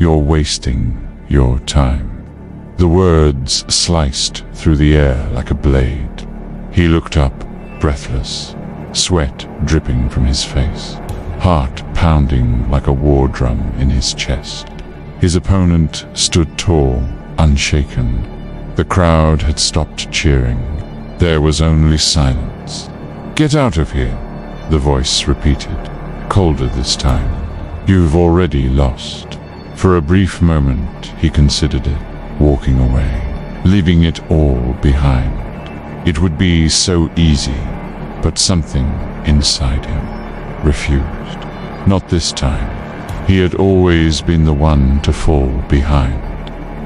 You're wasting your time." The words sliced through the air like a blade. He looked up, breathless, sweat dripping from his face, heart pounding like a war drum in his chest. His opponent stood tall, unshaken. The crowd had stopped cheering. There was only silence. "Get out of here," the voice repeated, colder this time. "You've already lost." For a brief moment he considered it, walking away, leaving it all behind. It would be so easy, but something inside him refused. Not this time. He had always been the one to fall behind,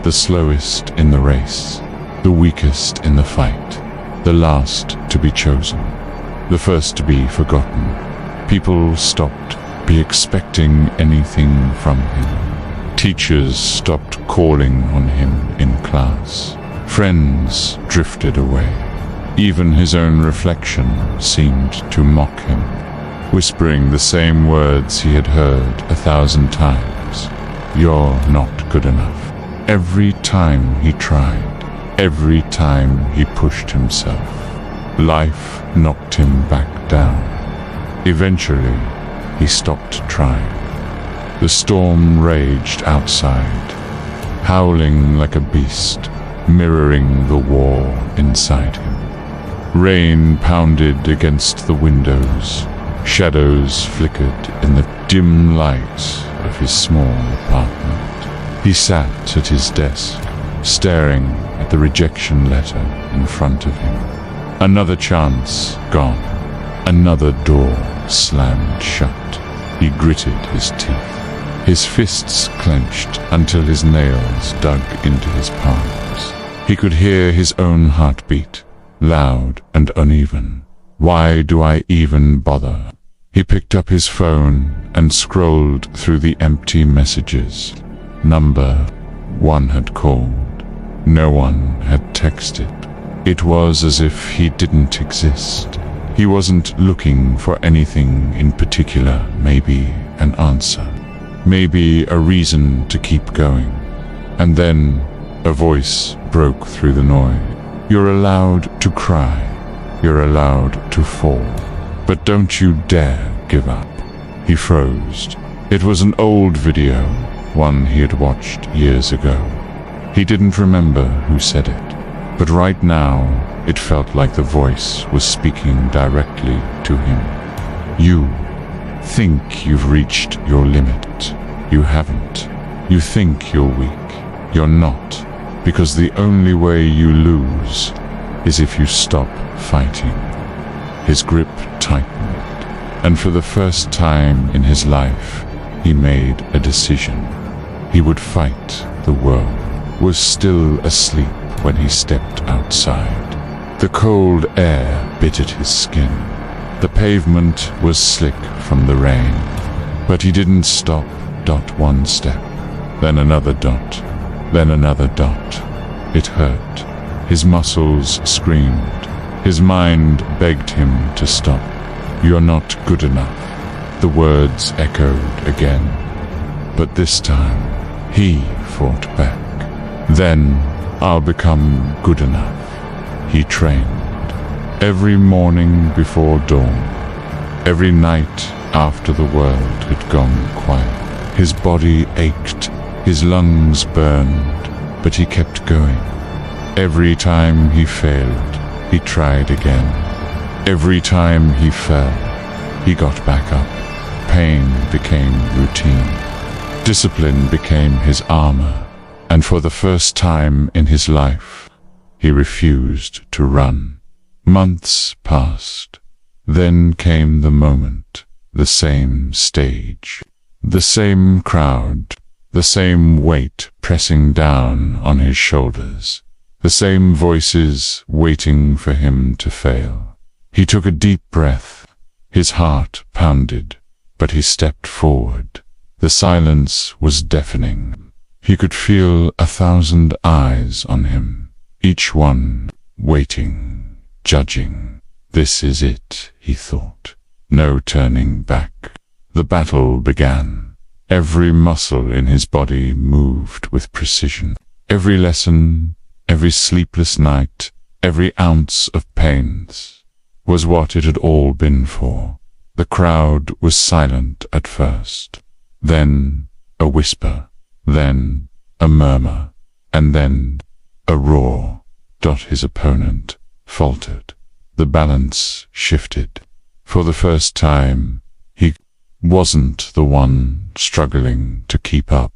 the slowest in the race, the weakest in the fight, the last to be chosen, the first to be forgotten. People stopped be expecting anything from him. Teachers stopped calling on him in class. Friends drifted away. Even his own reflection seemed to mock him, whispering the same words he had heard 1,000 times. "You're not good enough." Every time he tried, every time he pushed himself, life knocked him back down. Eventually, he stopped trying. The storm raged outside, howling like a beast, mirroring the war inside him. Rain pounded against the windows. Shadows flickered in the dim light of his small apartment. He sat at his desk, staring at the rejection letter in front of him. Another chance gone. Another door slammed shut. He gritted his teeth. His fists clenched until his nails dug into his palms. He could hear his own heartbeat, loud and uneven. Why do I even bother? He picked up his phone and scrolled through the empty messages. Number 1 had called. No one had texted. It was as if he didn't exist. He wasn't looking for anything in particular, maybe an answer, maybe a reason to keep going. And then a voice broke through the noise. "You're allowed to cry. You're allowed to fall. But don't you dare give up." He froze. It was an old video, one he had watched years ago. He didn't remember who said it, but right now it felt like the voice was speaking directly to him. "You think you've reached your limit. You haven't. You think you're weak. You're not, because the only way you lose is if you stop fighting." His grip tightened, and for the first time in his life, he made a decision. He would fight. The world was still asleep when he stepped outside. The cold air bit at his skin. The pavement was slick from the rain, but he didn't stop. One step, then another dot, then another dot. It hurt. His muscles screamed. His mind begged him to stop. "You're not good enough." The words echoed again. But this time, he fought back. "Then I'll become good enough." He trained. Every morning before dawn. Every night after the world had gone quiet. His body ached. His lungs burned. But he kept going. Every time he failed, he tried again. Every time he fell, he got back up. Pain became routine. Discipline became his armor. And for the first time in his life, he refused to run. Months passed. Then came the moment, the same stage, the same crowd, the same weight pressing down on his shoulders, the same voices waiting for him to fail. He took a deep breath. His heart pounded, but he stepped forward. The silence was deafening. He could feel 1,000 eyes on him, each one waiting, judging. This is it, he thought. No turning back. The battle began. Every muscle in his body moved with precision. Every lesson, every sleepless night, every ounce of pains was what it had all been for. The crowd was silent at first, then a whisper, then a murmur, and then a roar. His opponent faltered. The balance shifted. For the first time, he wasn't the one struggling to keep up.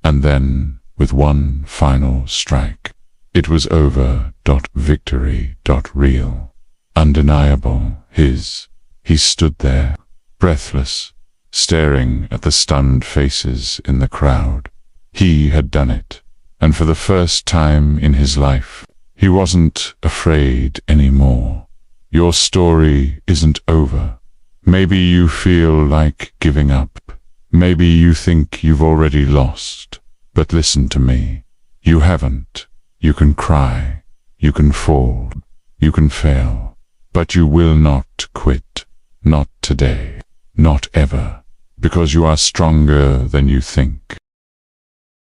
And then, with one final strike, it was over. Victory. Real. Undeniable. His. He stood there, breathless, staring at the stunned faces in the crowd. He had done it, and for the first time in his life, he wasn't afraid anymore. Your story isn't over. Maybe you feel like giving up. Maybe you think you've already lost. But listen to me. You haven't. You can cry. You can fall. You can fail. But you will not quit. Not today. Not ever. Because you are stronger than you think.